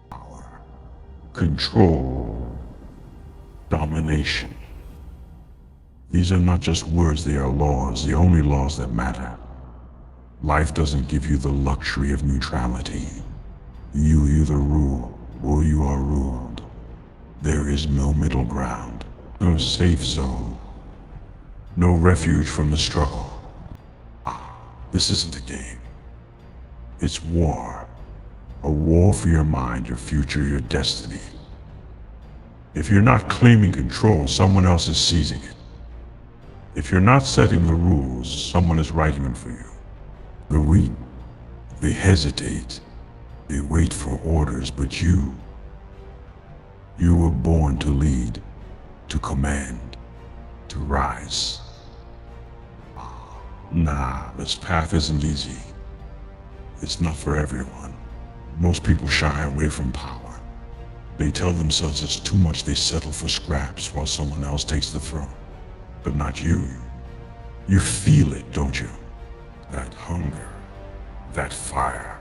Power, control, domination. These are not just words, they are laws, the only laws that matter. Life doesn't give you the luxury of neutrality. You either rule or you are ruled. There is no middle ground, no safe zone, no refuge from the struggle. This isn't a game. It's war. A war for your mind, your future, your destiny. If you're not claiming control, someone else is seizing it. If you're not setting the rules, someone is writing them for you. The weak, they hesitate. They wait for orders, but you were born to lead, to command, to rise. Nah, this path isn't easy. It's not for everyone. Most people shy away from power. They tell themselves it's too much, they settle for scraps while someone else takes the throne. But not you. You feel it, don't you? That hunger, that fire,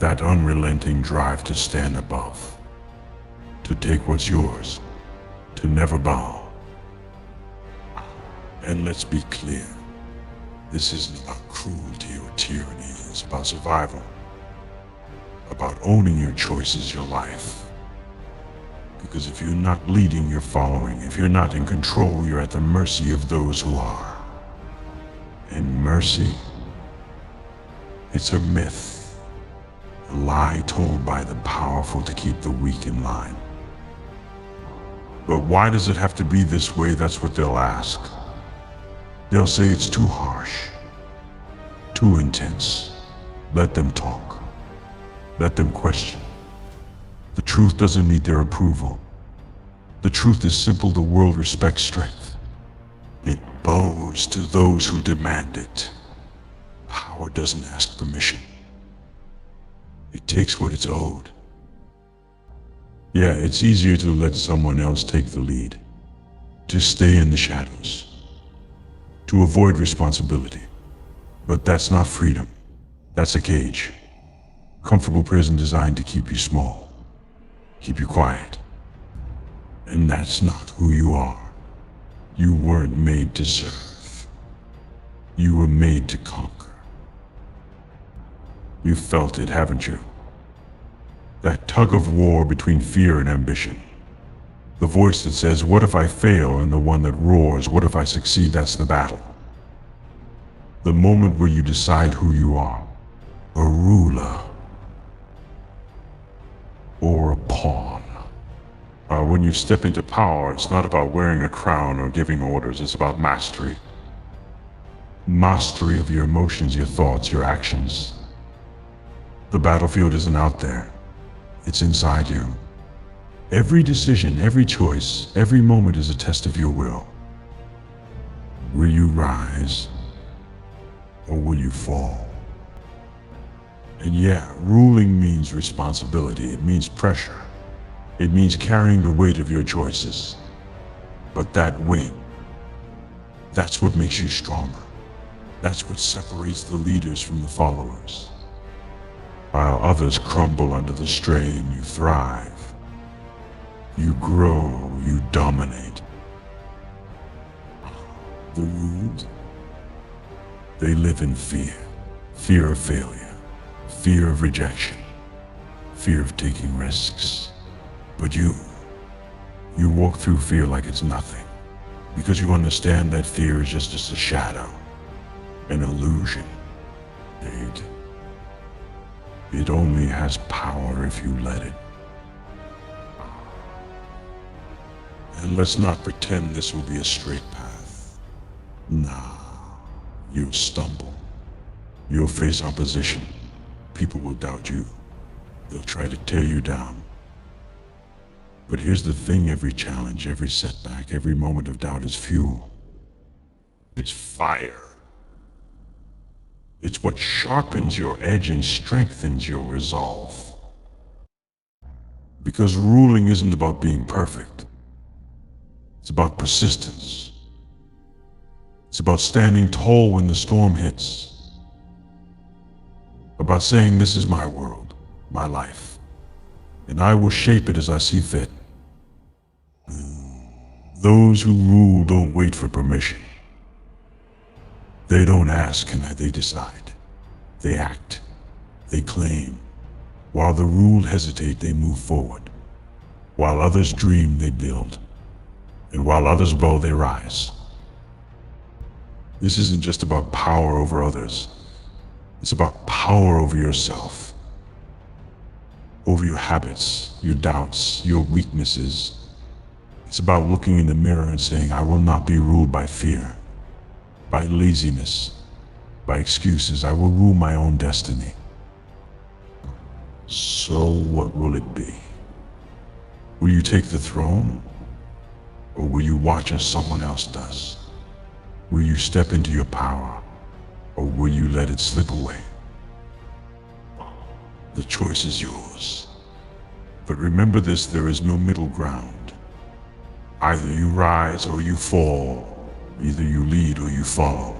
that unrelenting drive to stand above, to take what's yours, to never bow. And let's be clear, this isn't about cruelty or tyranny, it's about survival, about owning your choices, your life. Because if you're not leading, you're following. If you're not in control, you're at the mercy of those who are. And mercy, it's a myth, a lie told by the powerful to keep the weak in line. But why does it have to be this way? That's what they'll ask. They'll say it's too harsh, too intense. Let them talk. Let them question. The truth doesn't need their approval. The truth is simple, the world respects strength. It bows to those who demand it. Power doesn't ask permission. It takes what it's owed. Yeah, it's easier to let someone else take the lead, to stay in the shadows, to avoid responsibility. But that's not freedom. That's a cage. Comfortable prison designed to keep you small, keep you quiet. And that's not who you are. You weren't made to serve. You were made to conquer. You've felt it, haven't you? That tug of war between fear and ambition. The voice that says, what if I fail? And the one that roars, what if I succeed? That's the battle. The moment where you decide who you are. A ruler. Or a pawn. When you step into power, it's not about wearing a crown or giving orders, it's about mastery. Mastery of your emotions, your thoughts, your actions. The battlefield isn't out there. It's inside you. Every decision, every choice, every moment is a test of your will. Will you rise? Or will you fall? And yeah, ruling means responsibility. It means pressure. It means carrying the weight of your choices. But that weight, that's what makes you stronger. That's what separates the leaders from the followers. While others crumble under the strain, you thrive. You grow, you dominate. The ruled, they live in fear. Fear of failure, fear of rejection, fear of taking risks. But you walk through fear like it's nothing, because you understand that fear is just a shadow, an illusion. It only has power if you let it. And let's not pretend this will be a straight path. Nah, you'll stumble. You'll face opposition. People will doubt you. They'll try to tear you down. But here's the thing, every challenge, every setback, every moment of doubt is fuel. It's fire. It's what sharpens your edge and strengthens your resolve. Because ruling isn't about being perfect. It's about persistence. It's about standing tall when the storm hits. About saying, this is my world, my life, and I will shape it as I see fit. Those who rule don't wait for permission. They don't ask, and they decide. They act. They claim. While the ruled hesitate, they move forward. While others dream, they build. And while others bow, they rise. This isn't just about power over others. It's about power over yourself. Over your habits, your doubts, your weaknesses. It's about looking in the mirror and saying, I will not be ruled by fear, by laziness, by excuses. I will rule my own destiny. So what will it be? Will you take the throne? Or will you watch as someone else does? Will you step into your power? Or will you let it slip away? The choice is yours. But remember this, there is no middle ground. Either you rise or you fall. Either you lead or you follow.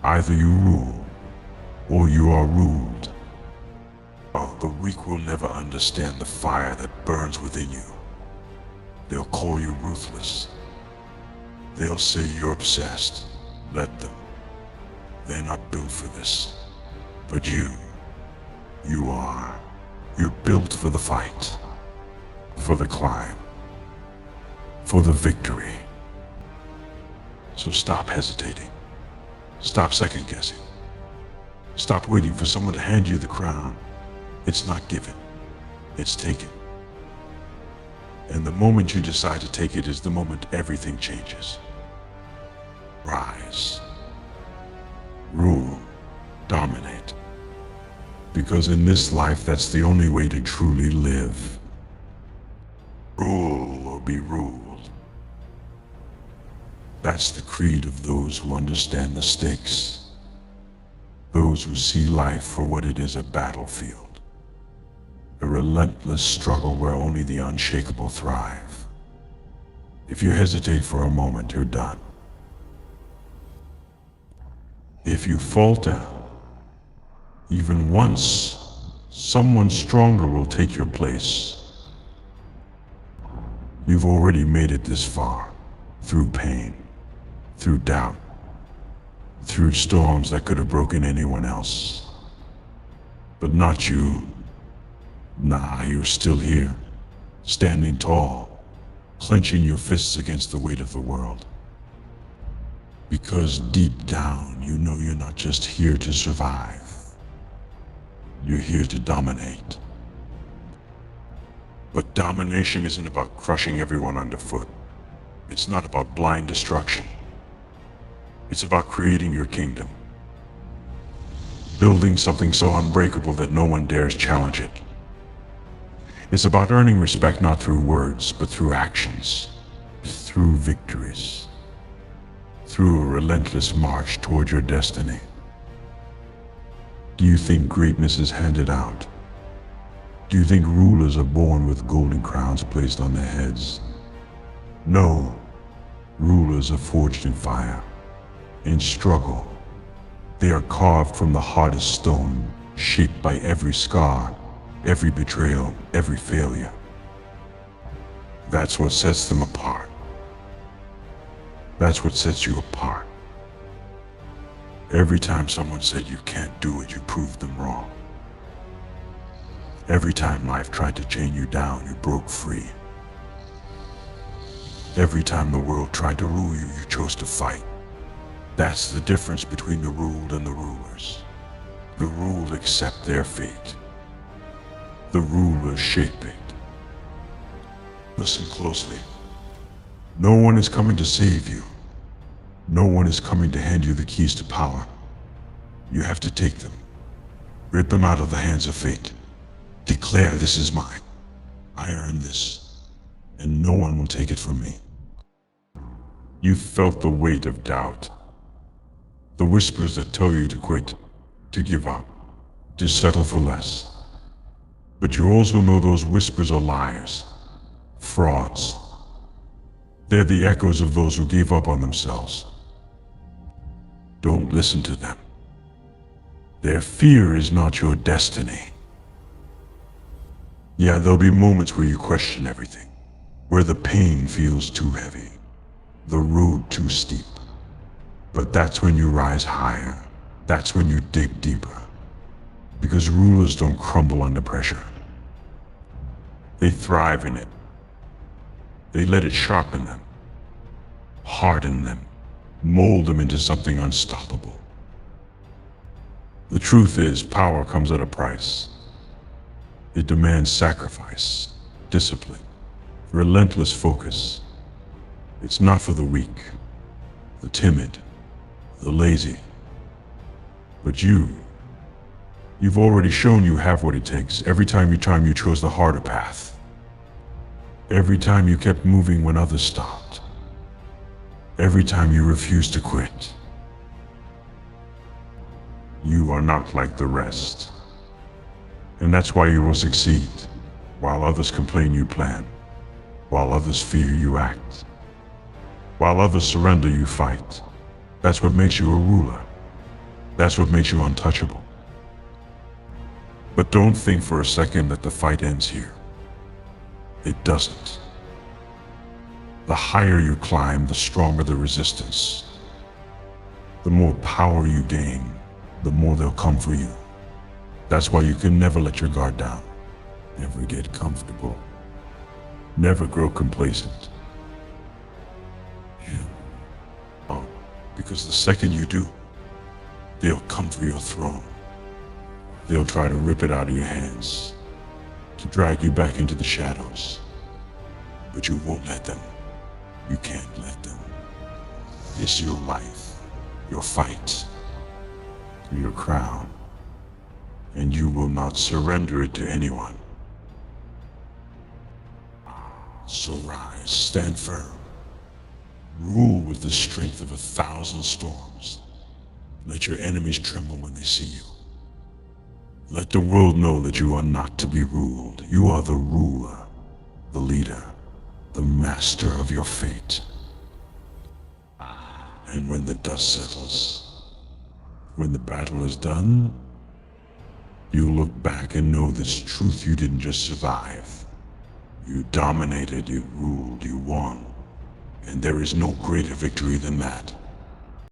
Either you rule or you are ruled. Oh, the weak will never understand the fire that burns within you. They'll call you ruthless. They'll say you're obsessed. Let them. They're not built for this. But you are. You're built for the fight, for the climb, for the victory. So stop hesitating. Stop second guessing. Stop waiting for someone to hand you the crown. It's not given. It's taken. And the moment you decide to take it is the moment everything changes. Rise. Rule. Dominate. Because in this life, that's the only way to truly live. Rule or be ruled. That's the creed of those who understand the stakes. Those who see life for what it is, a battlefield. A relentless struggle where only the unshakable thrive. If you hesitate for a moment, you're done. If you falter, even once, someone stronger will take your place. You've already made it this far, through pain, through doubt, through storms that could have broken anyone else. But not you. Nah, you're still here, standing tall, clenching your fists against the weight of the world. Because deep down, you know you're not just here to survive. You're here to dominate. But domination isn't about crushing everyone underfoot. It's not about blind destruction. It's about creating your kingdom. Building something so unbreakable that no one dares challenge it. It's about earning respect not through words, but through actions. Through victories. Through a relentless march toward your destiny. Do you think greatness is handed out? Do you think rulers are born with golden crowns placed on their heads? No. Rulers are forged in fire, in struggle. They are carved from the hardest stone, shaped by every scar, every betrayal, every failure. That's what sets them apart. That's what sets you apart. Every time someone said you can't do it, you proved them wrong. Every time life tried to chain you down, you broke free. Every time the world tried to rule you, you chose to fight. That's the difference between the ruled and the rulers. The ruled accept their fate. The rulers shape it. Listen closely. No one is coming to save you. No one is coming to hand you the keys to power. You have to take them. Rip them out of the hands of fate. Declare, this is mine. I earned this, and no one will take it from me. You've felt the weight of doubt. The whispers that tell you to quit, to give up, to settle for less. But you also know those whispers are liars, frauds. They're the echoes of those who gave up on themselves. Don't listen to them. Their fear is not your destiny. Yeah, there'll be moments where you question everything, where the pain feels too heavy, the road too steep. But that's when you rise higher. That's when you dig deeper. Because rulers don't crumble under pressure. They thrive in it. They let it sharpen them, harden them, mold them into something unstoppable. The truth is, power comes at a price. It demands sacrifice, discipline, relentless focus. It's not for the weak, the timid, the lazy. But you've already shown you have what it takes every time you chose the harder path. Every time you kept moving when others stopped. Every time you refused to quit. You are not like the rest. And that's why you will succeed, while others complain you plan, while others fear you act, while others surrender you fight. That's what makes you a ruler. That's what makes you untouchable. But don't think for a second that the fight ends here. It doesn't. The higher you climb, the stronger the resistance. The more power you gain, the more they'll come for you. That's why you can never let your guard down. Never get comfortable. Never grow complacent. Yeah. Oh, because the second you do, they'll come for your throne. They'll try to rip it out of your hands, to drag you back into the shadows. But you won't let them. You can't let them. It's your life, your fight, your crown. And you will not surrender it to anyone. So rise, stand firm. Rule with the strength of 1,000 storms. Let your enemies tremble when they see you. Let the world know that you are not to be ruled. You are the ruler, the leader, the master of your fate. And when the dust settles, when the battle is done, you look back and know this truth: you didn't just survive. You dominated, you ruled, you won. And there is no greater victory than that.